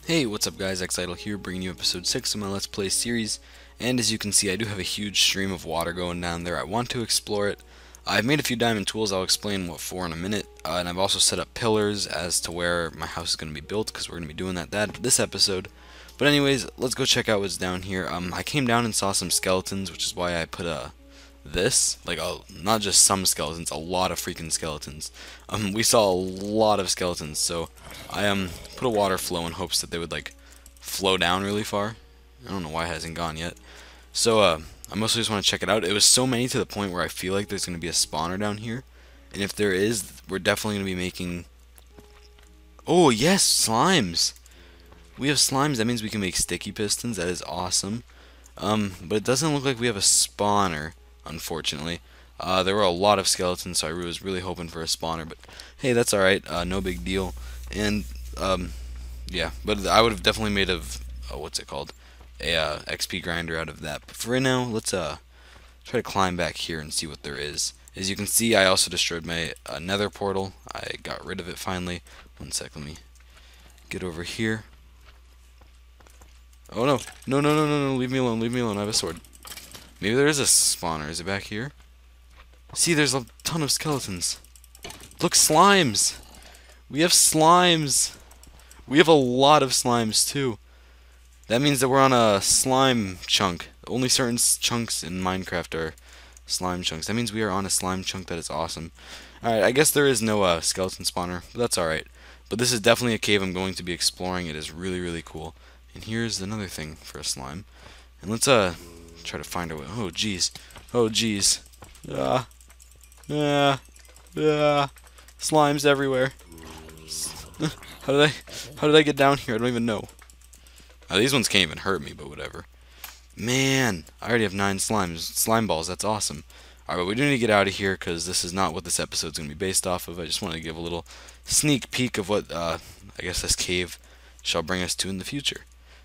Hey, what's up guys, xXidol here, bringing you episode 6 of my Let's Play series, and as you can see I do have a huge stream of water going down there. I want to explore it. I've made a few diamond tools, I'll explain what for in a minute, and I've also set up pillars as to where my house is going to be built, because we're going to be doing that this episode. But anyways, let's go check out what's down here. I came down and saw some skeletons, which is why I put not just some skeletons, a lot of freaking skeletons. We saw a lot of skeletons, so I put a water flow in hopes that they would like flow down really far. I don't know why it hasn't gone yet. So I mostly just want to check it out. It was so many to the point where I feel like there's going to be a spawner down here, and if there is, we're definitely going to be making. Oh yes, slimes. We have slimes. That means we can make sticky pistons. That is awesome. But it doesn't look like we have a spawner, unfortunately. There were a lot of skeletons, so I was really hoping for a spawner, but hey, that's alright, no big deal. And, yeah, but I would have definitely made what's it called? XP grinder out of that. But for right now, let's, try to climb back here and see what there is. As you can see, I also destroyed my nether portal. I got rid of it finally. One sec, let me get over here. Oh no, no, leave me alone, I have a sword. Maybe there is a spawner, is it back here? See, there's a ton of skeletons. Look, slimes! We have slimes! We have a lot of slimes, too. That means that we're on a slime chunk. Only certain chunks in Minecraft are slime chunks. That means we are on a slime chunk. That is awesome. Alright, I guess there is no skeleton spawner, but that's alright. But this is definitely a cave I'm going to be exploring. It is really, really cool. And here's another thing for a slime. And let's try to find a way. Oh, jeez. Oh, jeez. Ah. Ah. Ah. Slimes everywhere. How did I get down here? I don't even know. These ones can't even hurt me, but whatever. Man, I already have 9 slime balls. That's awesome. Alright, but we do need to get out of here because this is not what this episode's going to be based off of. I just wanted to give a little sneak peek of what I guess this cave shall bring us to in the future.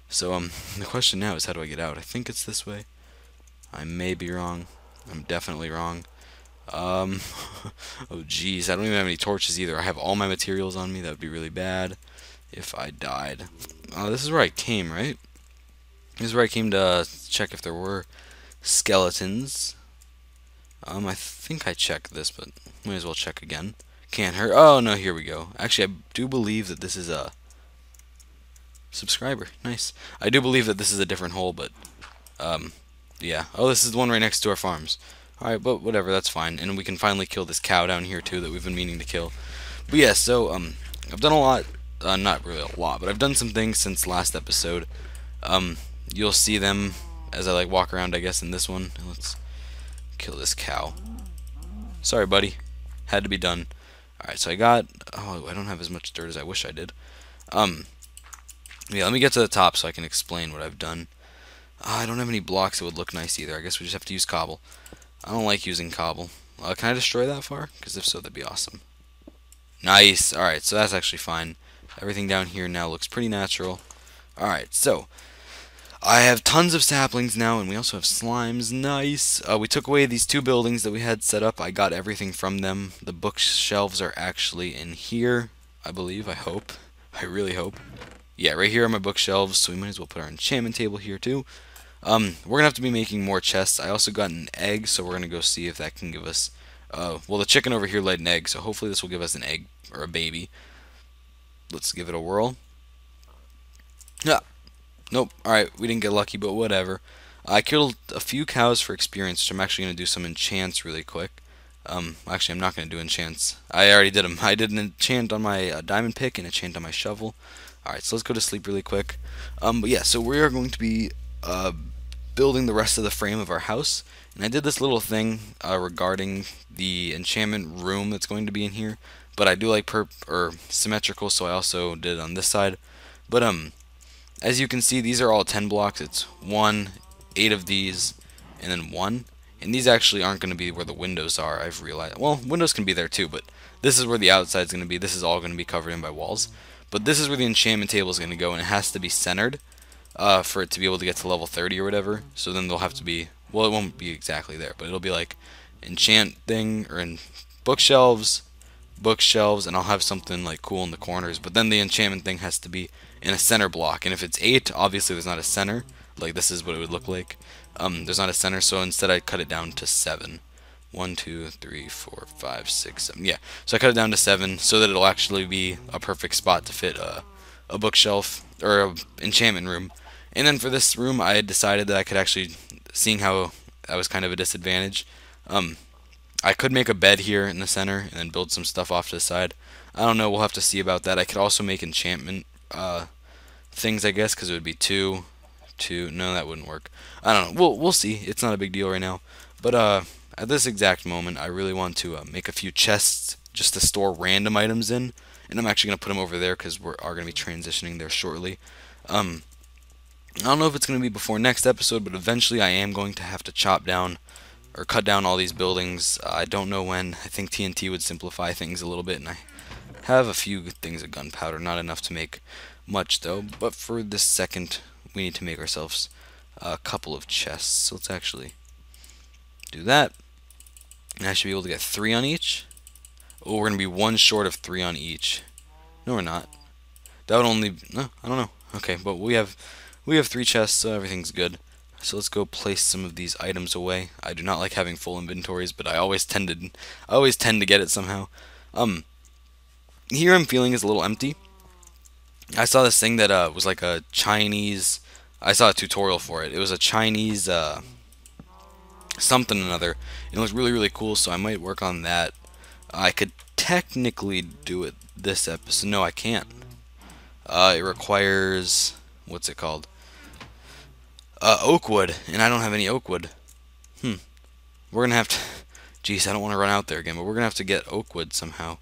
So the question now is, how do I get out? I think it's this way. I may be wrong. I'm definitely wrong. Oh jeez, I don't even have any torches either. I have all my materials on me. That would be really bad if I died. This is where I came, right? This is where I came to check if there were skeletons. I think I checked this, but might as well check again. Can't hurt. Oh no, here we go. Actually, I do believe that this is a subscriber. Nice. I do believe that this is a different hole, but yeah. Oh, this is the one right next to our farms. Alright, but whatever, that's fine. And we can finally kill this cow down here too that we've been meaning to kill. But yeah, so I've done a lot. Not really a lot, but I've done some things since last episode. You'll see them as I like walk around, I guess, in this one. Let's kill this cow. Sorry, buddy. Had to be done. Alright, so I got... Oh, I don't have as much dirt as I wish I did. Yeah, let me get to the top so I can explain what I've done. I don't have any blocks that would look nice either. I guess we just have to use cobble. I don't like using cobble. Can I destroy that far? Because if so, that'd be awesome. Nice. Alright, so that's actually fine. Everything down here now looks pretty natural. Alright, so I have tons of saplings now, and we also have slimes. Nice. We took away these 2 buildings that we had set up. I got everything from them. The bookshelves are actually in here, I believe. I hope. I really hope. Yeah, right here are my bookshelves, so we might as well put our enchantment table here too. We're gonna have to be making more chests. I also got an egg, so we're gonna go see if that can give us. Well, the chicken over here laid an egg, so hopefully this will give us an egg or a baby. Let's give it a whirl. Ah, nope. Alright, we didn't get lucky, but whatever. I killed a few cows for experience, so I'm actually going to do some enchants really quick. Actually, I'm not going to do enchants. I already did them. I did an enchant on my diamond pick and enchant on my shovel. Alright, so let's go to sleep really quick. But yeah, so we are going to be building the rest of the frame of our house. And I did this little thing regarding the enchantment room that's going to be in here. But I do like symmetrical, so I also did it on this side. But as you can see, these are all 10 blocks. It's 1, 8 of these, and then 1. And these actually aren't going to be where the windows are, I've realized. Well, windows can be there too, but this is where the outside's going to be. This is all going to be covered in by walls. But this is where the enchantment table is going to go, and it has to be centered for it to be able to get to level 30 or whatever. So then they'll have to be, well, it won't be exactly there, but it'll be like enchant thing, or in bookshelves, bookshelves, and I'll have something like cool in the corners. But then the enchantment thing has to be in a center block, and if it's 8, obviously there's not a center. Like this is what it would look like. There's not a center, so instead I cut it down to 7. 1, 2, 3, 4, 5, 6, 7. Yeah, so I cut it down to 7 so that it'll actually be a perfect spot to fit a bookshelf or a enchantment room. And then for this room, I had decided that I could actually, seeing how that was kind of a disadvantage, I could make a bed here in the center and then build some stuff off to the side. I don't know, we'll have to see about that. I could also make enchantment things, I guess, because it would be 2, 2. No, that wouldn't work. I don't know. We'll see. It's not a big deal right now. But at this exact moment, I really want to make a few chests just to store random items in. And I'm actually going to put them over there because we are going to be transitioning there shortly. I don't know if it's going to be before next episode, but eventually I am going to have to chop down or cut down all these buildings. I don't know when. I think TNT would simplify things a little bit, and I have a few things of gunpowder. Not enough to make much, though. But for this second, we need to make ourselves a couple of chests. So let's actually do that. And I should be able to get 3 on each. Oh, we're going to be 1 short of 3 on each. No, we're not. That would only... No, I don't know. Okay, but we have 3 chests, so everything's good. So let's go place some of these items away. I do not like having full inventories, but I always tend to get it somehow. Here I'm feeling is a little empty. I saw this thing that was like a Chinese. I saw a tutorial for it. It was a Chinese something or another. It was really really cool, so I might work on that. I could technically do it this episode. No, I can't. It requires, what's it called? Oak wood, and I don't have any oak wood. We're gonna have to. Jeez, I don't want to run out there again, but we're gonna have to get oak wood somehow.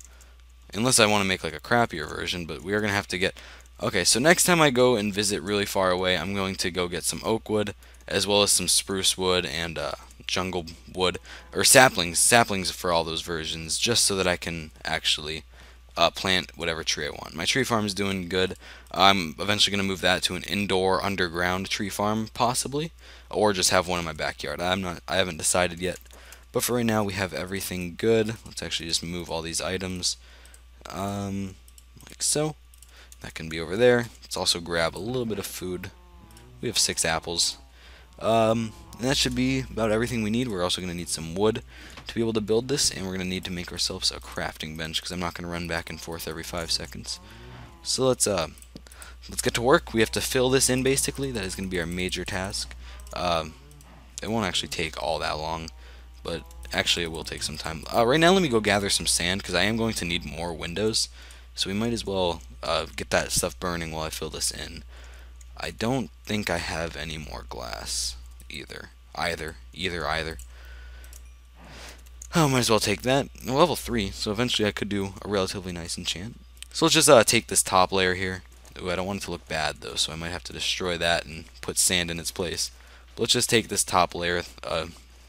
Unless I want to make like a crappier version, but we are gonna have to get. Okay, so next time I go and visit really far away, I'm going to go get some oak wood, as well as some spruce wood and jungle wood, or saplings for all those versions, just so that I can actually plant whatever tree I want. My tree farm is doing good. I'm eventually going to move that to an indoor underground tree farm, possibly, or just have one in my backyard. I haven't decided yet. But for right now, we have everything good. Let's actually just move all these items, like so. That can be over there. Let's also grab a little bit of food. We have 6 apples. And that should be about everything we need. We're also going to need some wood to be able to build this, and we're going to need to make ourselves a crafting bench because I'm not going to run back and forth every 5 seconds. So let's get to work. We have to fill this in basically. That is going to be our major task. It won't actually take all that long, but actually it will take some time. Right now let me go gather some sand because I am going to need more windows. So we might as well get that stuff burning while I fill this in. I don't think I have any more glass either. Oh, might as well take that. Level 3, so eventually I could do a relatively nice enchant. So let's just take this top layer here. Ooh, I don't want it to look bad though, so I might have to destroy that and put sand in its place. But let's just take this top layer.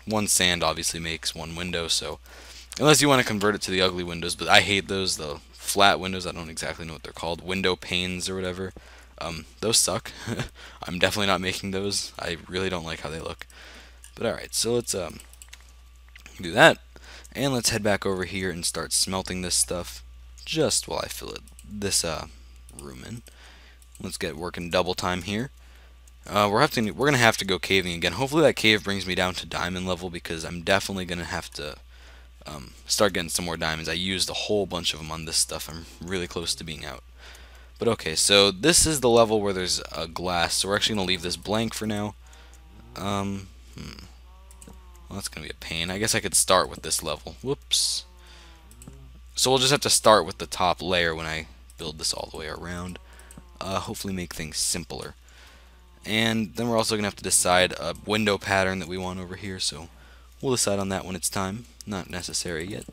1 sand obviously makes 1 window, so unless you want to convert it to the ugly windows, but I hate those, the flat windows. I don't exactly know what they're called, window panes or whatever. Those suck. I'm definitely not making those. I really don't like how they look. But alright, so let's do that. And let's head back over here and start smelting this stuff just while I fill this room in. Let's get working double time here. We're gonna have to go caving again. Hopefully that cave brings me down to diamond level because I'm definitely gonna have to start getting some more diamonds. I used a whole bunch of them on this stuff. I'm really close to being out. But okay, so this is the level where there's a glass, so we're actually gonna leave this blank for now. Well, that's going to be a pain. I guess I could start with this level. Whoops. So we'll just have to start with the top layer when I build this all the way around. Hopefully make things simpler. And then we're also going to have to decide a window pattern that we want over here. So we'll decide on that when it's time. Not necessary yet.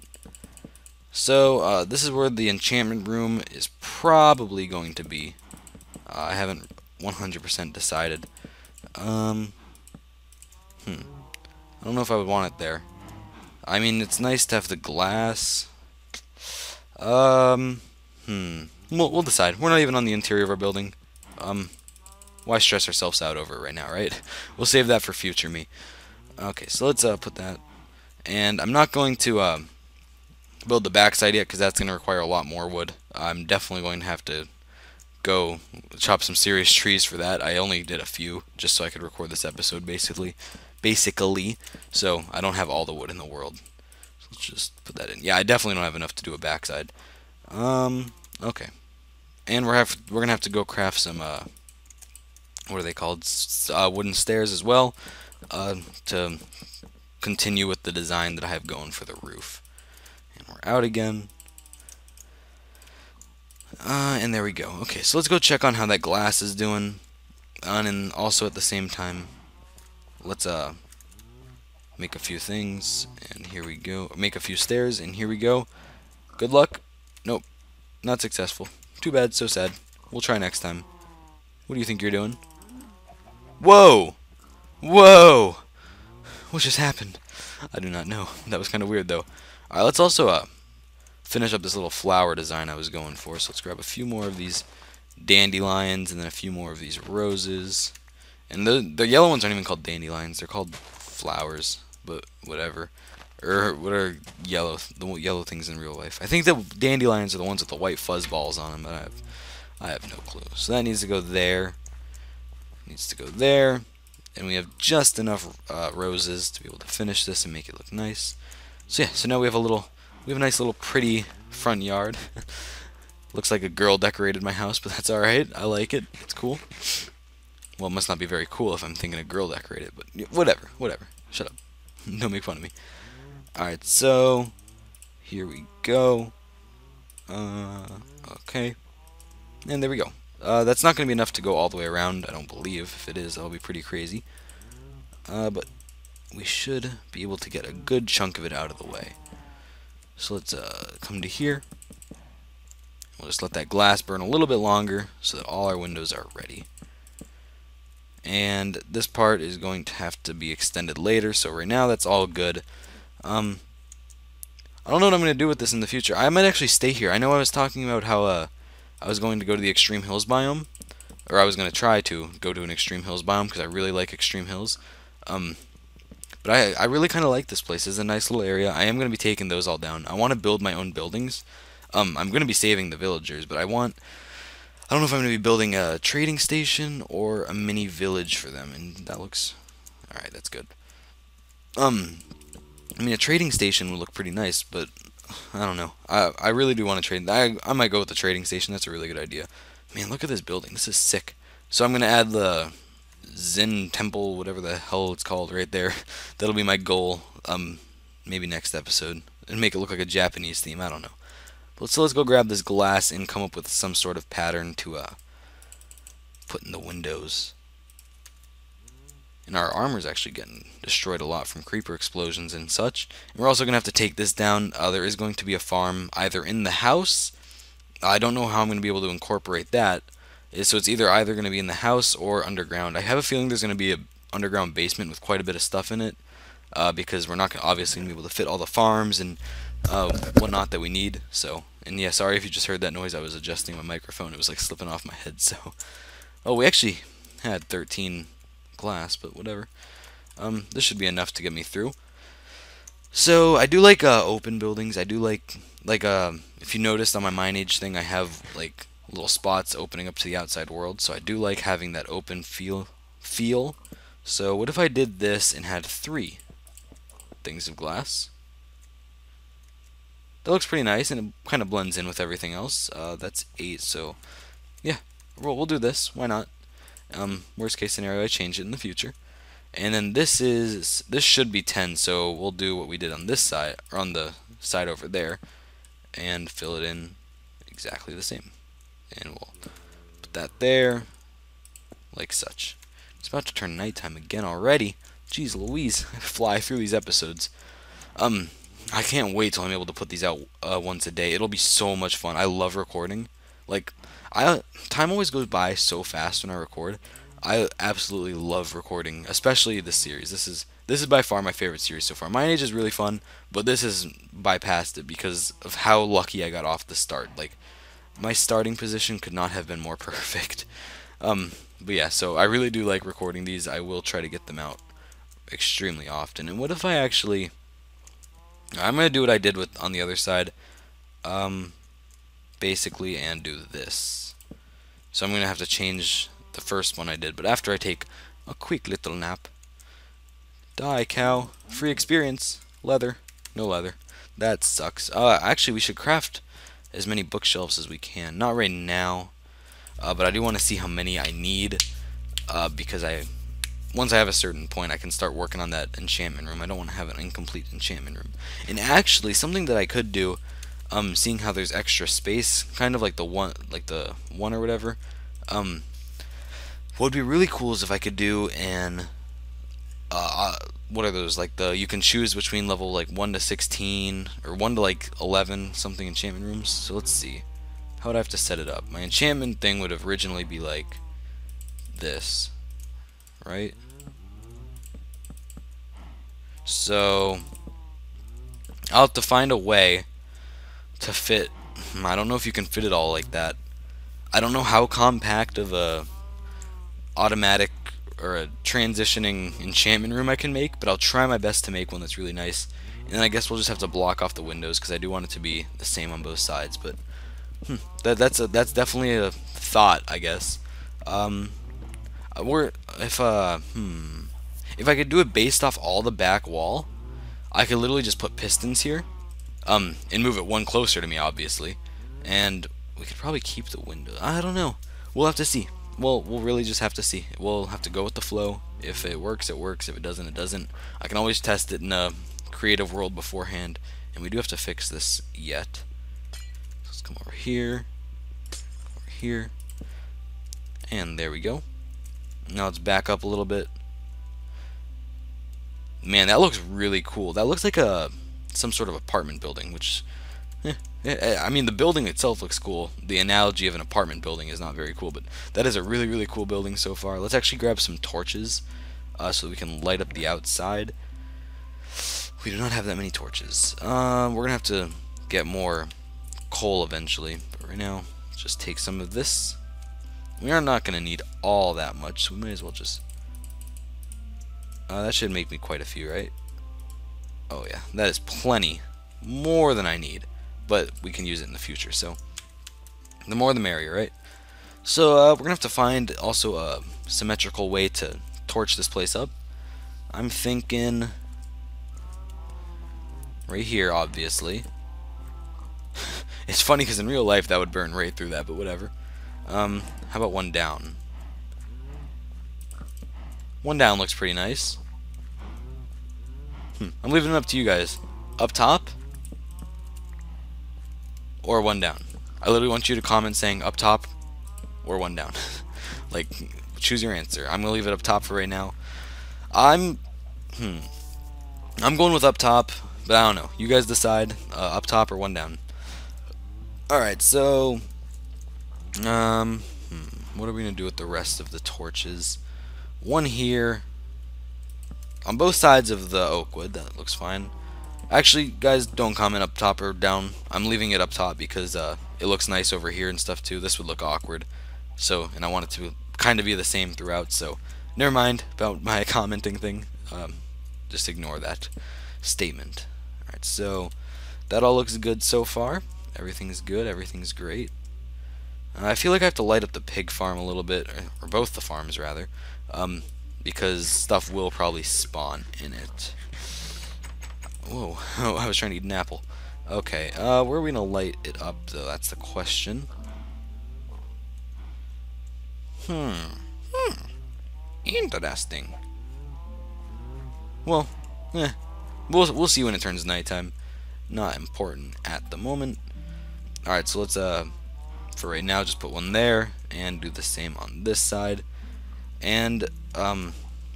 So this is where the enchantment room is probably going to be. I haven't 100% decided. I don't know if I would want it there. I mean, it's nice to have the glass. We'll decide. We're not even on the interior of our building. Why stress ourselves out over it right now, right? We'll save that for future me. Okay, so let's put that. And I'm not going to build the backside yet because that's going to require a lot more wood. I'm definitely going to have to go chop some serious trees for that. I only did a few just so I could record this episode basically. So I don't have all the wood in the world. So let's just put that in. Yeah, I definitely don't have enough to do a backside. Okay. And we're gonna have to go craft some what are they called? Wooden stairs as well, to continue with the design that I have going for the roof. And we're out again. And there we go. Okay, so let's go check on how that glass is doing. And also at the same time, let's make a few things. And here we go. Make a few stairs, and here we go. Good luck. Nope, not successful. Too bad, so sad. We'll try next time. What do you think you're doing? Whoa! Whoa! What just happened? I do not know. That was kind of weird, though. Alright, let's also finish up this little flower design I was going for. So let's grab a few more of these dandelions and then a few more of these roses. And the yellow ones aren't even called dandelions. They're called flowers, but whatever. Or what are the yellow things in real life? I think the dandelions are the ones with the white fuzz balls on them, but I have no clue. So that needs to go there. Needs to go there. And we have just enough roses to be able to finish this and make it look nice. So yeah, so now we have a nice little pretty front yard. Looks like a girl decorated my house, but that's alright. I like it. It's cool. Well, it must not be very cool if I'm thinking a girl decorated, but whatever. Shut up. Don't make fun of me. Alright, so here we go. Okay. And there we go. That's not going to be enough to go all the way around, I don't believe. If it is, that'll be pretty crazy. But we should be able to get a good chunk of it out of the way. So let's come to here. We'll just let that glass burn a little bit longer so that all our windows are ready. And this part is going to have to be extended later, so right now that's all good. I don't know what I'm going to do with this in the future. I might actually stay here. I know I was talking about how I was going to go to the Extreme Hills biome, or I was going to try to go to an Extreme Hills biome because I really like Extreme Hills. But I really kind of like this place. It's a nice little area. I am going to be taking those all down. I want to build my own buildings. I'm going to be saving the villagers, but I don't know if I'm going to be building a trading station or a mini village for them, and that looks alright. That's good. I mean, a trading station would look pretty nice, but I don't know. I really do want to trade. I might go with the trading station. That's a really good idea. Man, look at this building. This is sick. So I'm going to add the Zen Temple, whatever the hell it's called, right there. That'll be my goal, maybe next episode. And make it look like a Japanese theme. I don't know. But let's go grab this glass and come up with some sort of pattern to put in the windows. And our armor's actually getting destroyed a lot from creeper explosions and such. And we're also going to have to take this down. There is going to be a farm either in the house. I don't know how I'm going to be able to incorporate that. So it's either going to be in the house or underground. I have a feeling there's going to be an underground basement with quite a bit of stuff in it. Because we're not obviously going to be able to fit all the farms and whatnot that we need. So, and yeah, sorry if you just heard that noise. I was adjusting my microphone. It was like slipping off my head. So, oh, we actually had 13 glass, but whatever. This should be enough to get me through. So I do like open buildings. I do like if you noticed on my Mine Age thing, I have like little spots opening up to the outside world. So I do like having that open feel. So what if I did this and had 3 things of glass? That looks pretty nice, and it kind of blends in with everything else. That's 8, so yeah, we'll do this. Why not? Worst case scenario, I change it in the future. And then this should be 10, so we'll do what we did on this side, or on the side over there, and fill it in exactly the same. And we'll put that there, like such. It's about to turn nighttime again already. Jeez Louise, I fly through these episodes. I can't wait till I'm able to put these out once a day. It'll be so much fun. I love recording. Like, time always goes by so fast when I record. I absolutely love recording, especially this series. This is by far my favorite series so far. Mine Age is really fun, but this has bypassed it because of how lucky I got off the start. Like, my starting position could not have been more perfect. But yeah, so I really do like recording these. I will try to get them out extremely often. And what if I actually I'm gonna do what I did with on the other side, basically, and do this. So I'm gonna have to change the first one I did, but after I take a quick little nap. Die, cow. Free experience. Leather. No leather. That sucks. Actually, we should craft as many bookshelves as we can. Not right now, but I do want to see how many I need, because once I have a certain point, I can start working on that enchantment room. I don't want to have an incomplete enchantment room. And actually, something that I could do, seeing how there's extra space, kind of like the one or whatever, what would be really cool is if I could do an what are those, like the you can choose between level like 1 to 16 or 1 to like 11 something enchantment rooms. So let's see, how would I have to set it up? My enchantment thing would originally be like this, right? So I'll have to find a way to fit. I don't know if you can fit it all like that. I don't know how compact of a automatic or a transitioning enchantment room I can make, but I'll try my best to make one that's really nice. And then I guess we'll just have to block off the windows because I do want it to be the same on both sides. But that's definitely a thought, I guess. Or if I could do it based off all the back wall, I could literally just put pistons here, and move it one closer to me, obviously, and we could probably keep the window. I don't know. We'll have to see. We'll really just have to see. We'll have to go with the flow. If it works, it works. If it doesn't, it doesn't. I can always test it in a creative world beforehand, and we do have to fix this yet. So let's come over here, and there we go. Now let's back up a little bit. Man, that looks really cool. That looks like some sort of apartment building, which, I mean, the building itself looks cool. The analogy of an apartment building is not very cool, but that is a really, really cool building so far. Let's actually grab some torches so we can light up the outside. We do not have that many torches. We're going to have to get more coal eventually, but right now, let's just take some of this. We are not going to need all that much, so we might as well just... that should make me quite a few, right? Oh yeah, that is plenty. More than I need. But we can use it in the future, so the more the merrier, right? So we're gonna have to find also a symmetrical way to torch this place up. I'm thinking right here, obviously. It's funny because in real life that would burn right through that, but whatever. How about one down? One down looks pretty nice. I'm leaving it up to you guys. Up top? Or one down? I literally want you to comment saying up top or one down. Like, choose your answer. I'm gonna leave it up top for right now. I'm going with up top, but I don't know. You guys decide, up top or one down. Alright, so what are we gonna do with the rest of the torches? One here on both sides of the oak wood. That looks fine. Actually, guys, don't comment up top or down. I'm leaving it up top because it looks nice over here and stuff too. This would look awkward. So, and I want it to kind of be the same throughout. So, never mind about my commenting thing. Just ignore that statement. Alright, so that all looks good so far. Everything's good. Everything's great. I feel like I have to light up the pig farm a little bit, or both the farms rather, because stuff will probably spawn in it. Whoa, oh, I was trying to eat an apple. Okay, where are we going to light it up, though? That's the question. Interesting. Well, we'll see when it turns nighttime. Not important at the moment. Alright, so let's, for right now, just put one there, and do the same on this side. And, let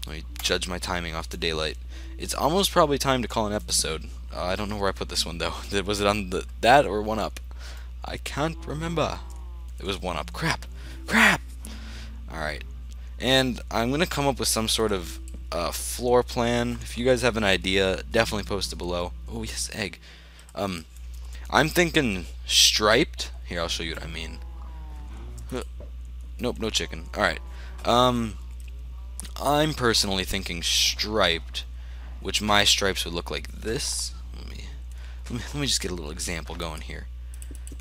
me judge my timing off the daylight. It's almost probably time to call an episode. I don't know where I put this one, though. Was it on that or one up? I can't remember. It was one up. Crap! Alright. And I'm going to come up with some sort of floor plan. If you guys have an idea, definitely post it below. Oh, yes, egg. I'm thinking striped. Here, I'll show you what I mean. Nope, no chicken. Alright. I'm personally thinking striped, which my stripes would look like this. Let me let me just get a little example going here.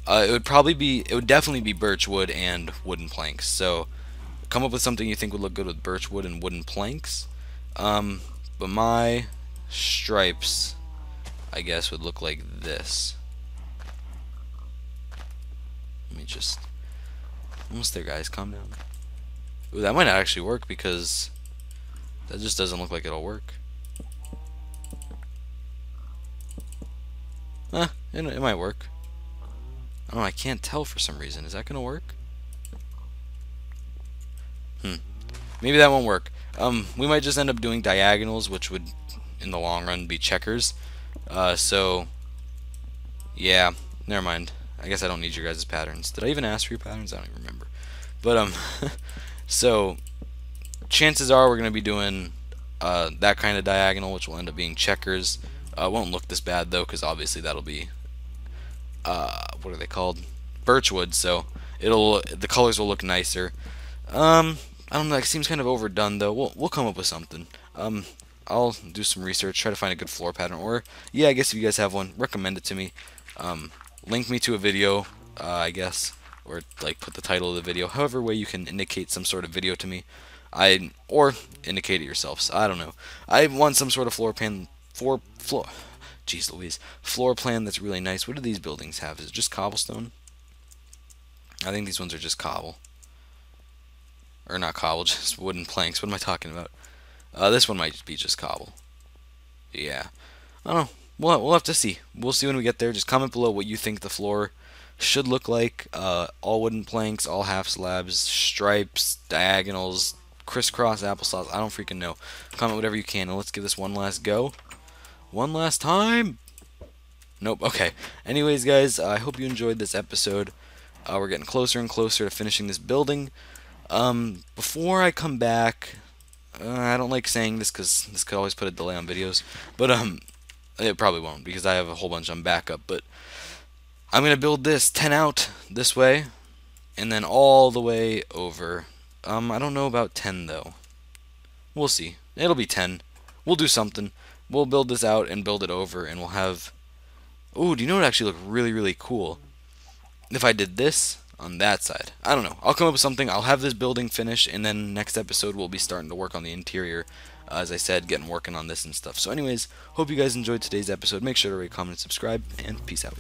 It would definitely be birch wood and wooden planks. So come up with something you think would look good with birch wood and wooden planks. But my stripes, I guess, would look like this. Let me just, almost there, guys. Calm down. Ooh, that might not actually work because that just doesn't look like it'll work. It might work. I don't know, I can't tell for some reason. Is that gonna work? Maybe that won't work. We might just end up doing diagonals, which would, in the long run, be checkers. So, yeah, never mind. I guess I don't need your guys' patterns. Did I even ask for your patterns? I don't even remember. But, so, chances are we're going to be doing that kind of diagonal, which will end up being checkers. It won't look this bad, though, because obviously that'll be, what are they called? Birchwood, so the colors will look nicer. I don't know, it seems kind of overdone, though. We'll come up with something. I'll do some research, try to find a good floor pattern, or, yeah, I guess if you guys have one, recommend it to me. Link me to a video, I guess, or, like, put the title of the video, however way you can indicate some sort of video to me. Or indicate it yourselves, I don't know. I want some sort of floor plan, jeez Louise, floor plan that's really nice. What do these buildings have? Is it just cobblestone? I think these ones are just cobble. Or not cobble, just wooden planks. What am I talking about? This one might be just cobble. Yeah. I don't know. We'll have to see. We'll see when we get there. Just comment below what you think the floor should look like. All wooden planks, all half slabs, stripes, diagonals, crisscross applesauce. I don't freaking know. Comment whatever you can, and let's give this one last go. One last time. Nope. Okay. Anyways, guys, I hope you enjoyed this episode. We're getting closer and closer to finishing this building. Before I come back, I don't like saying this because this could always put a delay on videos, but it probably won't because I have a whole bunch on backup. But I'm gonna build this 10 out this way, and then all the way over. I don't know about 10 though. We'll see. It'll be 10. We'll do something. We'll build this out and build it over, and we'll have. Ooh, do you know what would actually look really, really cool? If I did this on that side. I don't know. I'll come up with something. I'll have this building finished, and then next episode we'll be starting to work on the interior. As I said, working on this and stuff. So anyways, hope you guys enjoyed today's episode. Make sure to rate, comment, and subscribe, and peace out.